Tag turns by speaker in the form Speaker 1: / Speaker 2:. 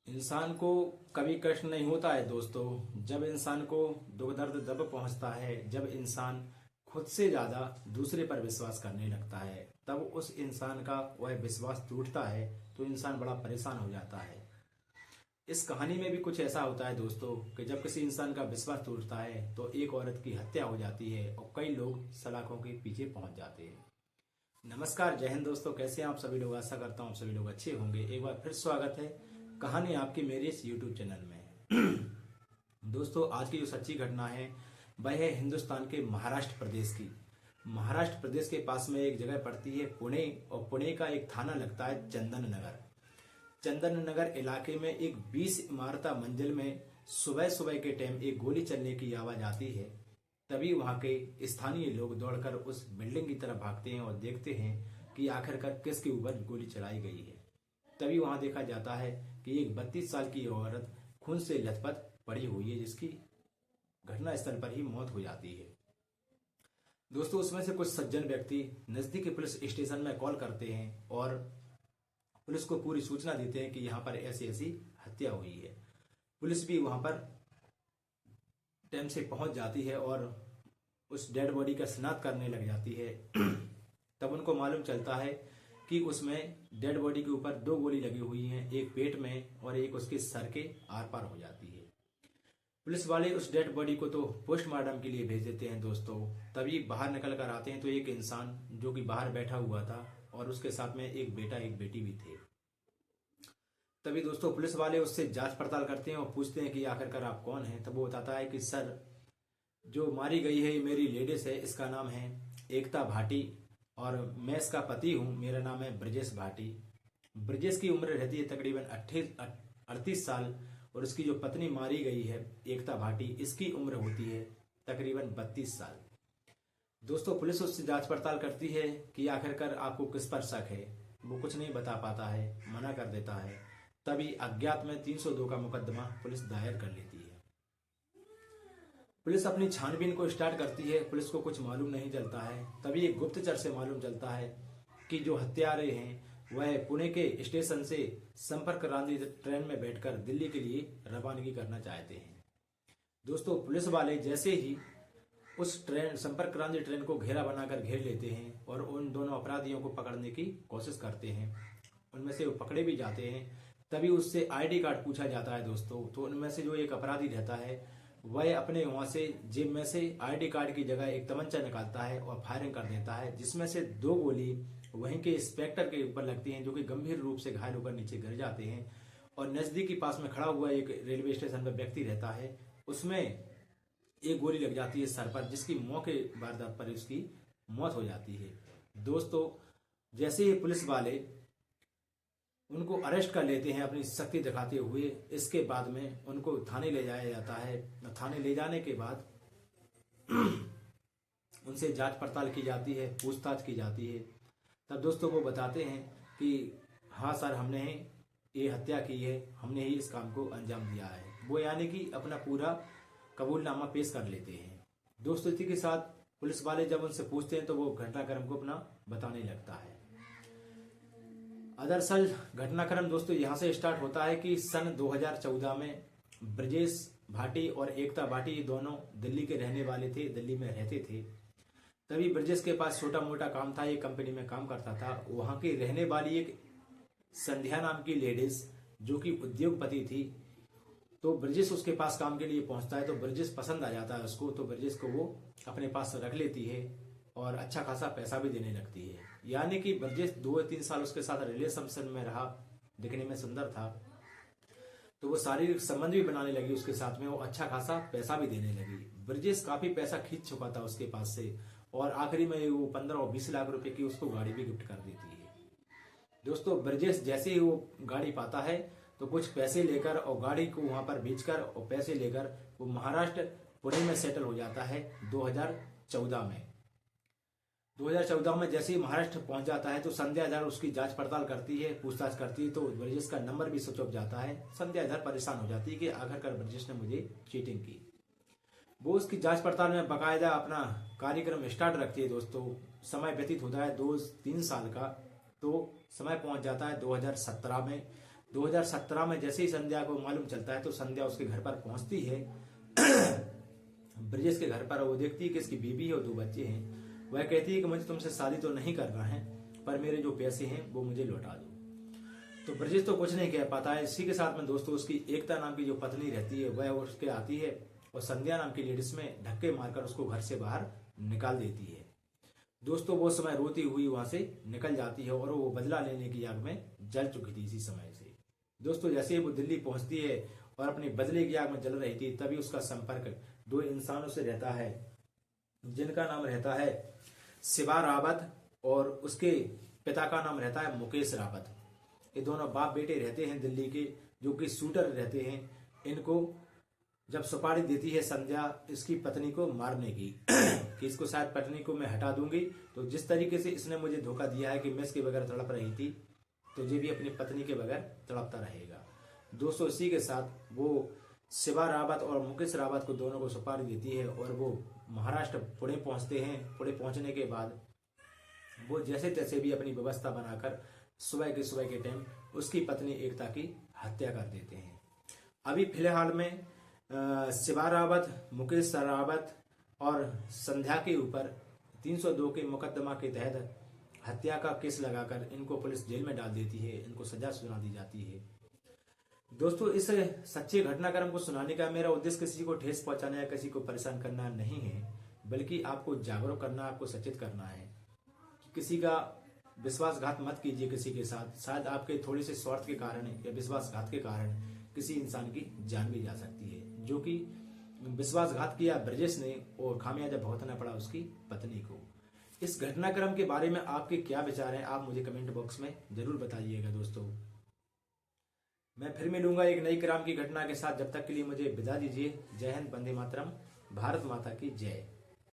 Speaker 1: इंसान को कभी कष्ट नहीं होता है दोस्तों। जब इंसान को दुख दर्द तब पहुंचता है जब इंसान खुद से ज्यादा दूसरे पर विश्वास करने लगता है। तब उस इंसान का वह विश्वास टूटता है तो इंसान बड़ा परेशान हो जाता है। इस कहानी में भी कुछ ऐसा होता है दोस्तों कि जब किसी इंसान का विश्वास टूटता है तो एक औरत की हत्या हो जाती है और कई लोग सलाखों के पीछे पहुंच जाते हैं। नमस्कार, जय हिंद दोस्तों। कैसे हैं आप सभी लोग? आशा करता हूँ आप सभी लोग अच्छे होंगे। एक बार फिर स्वागत है कहानी आपकी मेरे इस यूट्यूब चैनल में। दोस्तों, आज की जो सच्ची घटना है वह है हिंदुस्तान के महाराष्ट्र प्रदेश की। महाराष्ट्र प्रदेश के पास में एक जगह पड़ती है पुणे, और पुणे का एक थाना लगता है चंदन नगर। चंदन नगर इलाके में एक 20 इमारता मंजिल में सुबह सुबह के टाइम एक गोली चलने की आवाज आती है। तभी वहां के स्थानीय लोग दौड़कर उस बिल्डिंग की तरफ भागते हैं और देखते हैं कि आखिरकार किसके ऊपर गोली चलाई गई है। तभी वहां देखा जाता है कि एक 32 साल की औरत खून से लथपथ पड़ी हुई है, जिसकी घटना स्थल पर ही मौत हो जाती है। दोस्तों, उसमें से कुछ सज्जन व्यक्ति नजदीकी पुलिस स्टेशन में कॉल करते हैं और पुलिस को पूरी सूचना देते हैं कि यहाँ पर ऐसी ऐसी हत्या हुई है। पुलिस भी वहां पर टाइम से पहुंच जाती है और उस डेड बॉडी का शिनाख्त करने लग जाती है। तब उनको मालूम चलता है कि उसमें डेड बॉडी के ऊपर 2 गोली लगी हुई हैं, एक पेट में और एक उसके सर के आर पार हो जाती है। पुलिस वाले उस डेड बॉडी को तो पोस्टमार्टम के लिए भेज देते हैं दोस्तों। तभी बाहर निकल कर आते हैं तो एक इंसान जो कि बाहर बैठा हुआ था और उसके साथ में एक बेटा एक बेटी भी थे। तभी दोस्तों पुलिस वाले उससे जांच पड़ताल करते हैं और पूछते हैं कि आखिरकार आप कौन हैं। तब वो बताता है कि सर, जो मारी गई है ये मेरी लेडीज है, इसका नाम है एकता भाटी और मैं इसका पति हूँ। मेरा नाम है ब्रजेश भाटी। ब्रजेश की उम्र रहती है तकरीबन 38 साल और उसकी जो पत्नी मारी गई है एकता भाटी, इसकी उम्र होती है तकरीबन 32 साल। दोस्तों, पुलिस उससे जांच पड़ताल करती है कि आखिरकार आपको किस पर शक है। वो कुछ नहीं बता पाता है, मना कर देता है। तभी अज्ञात में 302 का मुकदमा पुलिस दायर कर लेती है। पुलिस अपनी छानबीन को स्टार्ट करती है। पुलिस को कुछ मालूम नहीं चलता है। तभी एक गुप्तचर से मालूम चलता है कि जो हत्यारे हैं वह पुणे के स्टेशन से संपर्क क्रांति ट्रेन में बैठकर दिल्ली के लिए रवानगी करना चाहते हैं। दोस्तों, पुलिस वाले जैसे ही उस ट्रेन संपर्क क्रांति ट्रेन को घेरा बनाकर घेर लेते हैं और उन दोनों अपराधियों को पकड़ने की कोशिश करते हैं। उनमें से वो पकड़े भी जाते हैं। तभी उससे आईडी कार्ड पूछा जाता है दोस्तों। तो उनमें से जो एक अपराधी रहता है वह अपने वहां से जेब में से आईडी कार्ड की जगह एक तमंचा निकालता है और फायरिंग कर देता है, जिसमें से 2 गोली वहीं के इंस्पेक्टर के ऊपर लगती हैं, जो कि गंभीर रूप से घायल होकर नीचे गिर जाते हैं। और नजदीकी पास में खड़ा हुआ एक रेलवे स्टेशन पर व्यक्ति रहता है, उसमें एक गोली लग जाती है सर पर, जिसकी मौके वारदात पर उसकी मौत हो जाती है। दोस्तों, जैसे ही पुलिस वाले उनको अरेस्ट कर लेते हैं अपनी शक्ति दिखाते हुए, इसके बाद में उनको थाने ले जाया जाता है। थाने ले जाने के बाद उनसे जांच पड़ताल की जाती है, पूछताछ की जाती है। तब दोस्तों वो बताते हैं कि हाँ सर, हमने ये हत्या की है, हमने ही इस काम को अंजाम दिया है। वो यानी कि अपना पूरा कबूलनामा पेश कर लेते हैं। दोस्तों, इसी के साथ पुलिस वाले जब उनसे पूछते हैं तो वो घटनाक्रम को अपना बताने लगता है। दरअसल घटनाक्रम दोस्तों यहाँ से स्टार्ट होता है कि सन 2014 में ब्रजेश भाटी और एकता भाटी दोनों दिल्ली के रहने वाले थे, दिल्ली में रहते थे। तभी ब्रजेश के पास छोटा मोटा काम था, एक कंपनी में काम करता था। वहां की रहने वाली एक संध्या नाम की लेडीज जो कि उद्योगपति थी, तो ब्रजेश उसके पास काम के लिए पहुंचता है तो ब्रजेश पसंद आ जाता है उसको। तो ब्रजेश को वो अपने पास रख लेती है और अच्छा खासा पैसा भी देने लगती है। यानी कि ब्रजेश 2-3 साल उसके साथ रिलेशनशिप में रहा, दिखने में सुंदर था, तो वो शारीरिक संबंध भी बनाने लगी उसके साथ में, वो अच्छा खासा पैसा भी देने लगी। ब्रजेश काफी पैसा खींच चुका था उसके पास से और आखिरी में वो 15 और 20 लाख रुपए की उसको गाड़ी भी गिफ्ट कर देती है। दोस्तों, ब्रजेश जैसे ही वो गाड़ी पाता है तो कुछ पैसे लेकर और गाड़ी को वहां पर बेचकर और पैसे लेकर वो महाराष्ट्र पुणे में सेटल हो जाता है 2014 में। 2014 में जैसे ही महाराष्ट्र पहुंच जाता है तो संध्या धर उसकी जांच पड़ताल करती है, पूछताछ करती है, तो ब्रजेश का नंबर भी स्विच ऑफ जाता है। संध्या धर परेशान हो जाती है कि आखिरकार ब्रजेश ने मुझे चीटिंग की। वो उसकी जांच पड़ताल में बाकायदा अपना कार्यक्रम स्टार्ट रखती है। दोस्तों, समय व्यतीत होता है 2-3 साल का, तो समय पहुंच जाता है 2017 में, 2017 में जैसे ही संध्या को मालूम चलता है तो संध्या उसके घर पर पहुंचती है ब्रजेश के घर पर। वो देखती है कि इसकी बीवी है और 2 बच्चे हैं। वह कहती है कि मुझे तुमसे शादी तो नहीं करना है, पर मेरे जो पैसे हैं वो मुझे लौटा दो। तो ब्रजेश तो कुछ नहीं कह पाता है। इसी के साथ में दोस्तों उसकी एकता नाम की जो पत्नी रहती है वह उसके आती है और संध्या नाम की लेडीज में धक्के मारकर उसको घर से बाहर निकाल देती है। दोस्तों वो समय रोती हुई वहां से निकल जाती है और वो बदला लेने की आग में जल चुकी थी इसी समय से। दोस्तों जैसे ही वो दिल्ली पहुंचती है और अपनी बदले की आग में जल रही थी, तभी उसका संपर्क 2 इंसानों से रहता है जिनका नाम रहता है शिवा रावत और उसके पिता का नाम रहता है मुकेश रावत। ये दोनों बाप बेटे रहते हैं दिल्ली के, जो कि शूटर रहते हैं। इनको जब सुपारी देती है संध्या इसकी पत्नी को मारने की कि इसको शायद पत्नी को मैं हटा दूंगी, तो जिस तरीके से इसने मुझे धोखा दिया है कि मैं इसके बगैर तड़प रही थी, तो ये भी अपनी पत्नी के बगैर तड़पता रहेगा। दोस्तों इसी के साथ वो शिवा रावत और मुकेश रावत को दोनों को सुपारी देती है और वो महाराष्ट्र पुणे पहुंचते हैं। पुणे पहुंचने के बाद वो जैसे तैसे भी अपनी व्यवस्था बनाकर सुबह के टाइम उसकी पत्नी एकता की हत्या कर देते हैं। अभी फिलहाल में शिवा रावत, मुकेश रावत और संध्या के ऊपर 302 के मुकदमा के तहत हत्या का केस लगाकर इनको पुलिस जेल में डाल देती है, इनको सजा सुना दी जाती है। दोस्तों इस सच्चे घटनाक्रम को सुनाने का मेरा उद्देश्य किसी को ठेस पहुंचाना या किसी को परेशान करना नहीं है, बल्कि आपको जागरूक करना, आपको सचेत करना है। किसी का विश्वासघात मत कीजिए किसी के साथ। शायद आपके थोड़े से स्वार्थ के कारण या विश्वासघात के कारण किसी इंसान की जान भी जा सकती है, जो कि विश्वासघात किया ब्रजेश ने और खामियाजा भुगतना पड़ा उसकी पत्नी को। इस घटनाक्रम के बारे में आपके क्या विचार हैं, आप मुझे कमेंट बॉक्स में जरूर बताइएगा। दोस्तों मैं फिर मिलूंगा एक नई क्राइम की घटना के साथ। जब तक के लिए मुझे विदा दीजिए। जय हिंद, वंदे मातरम, भारत माता की जय।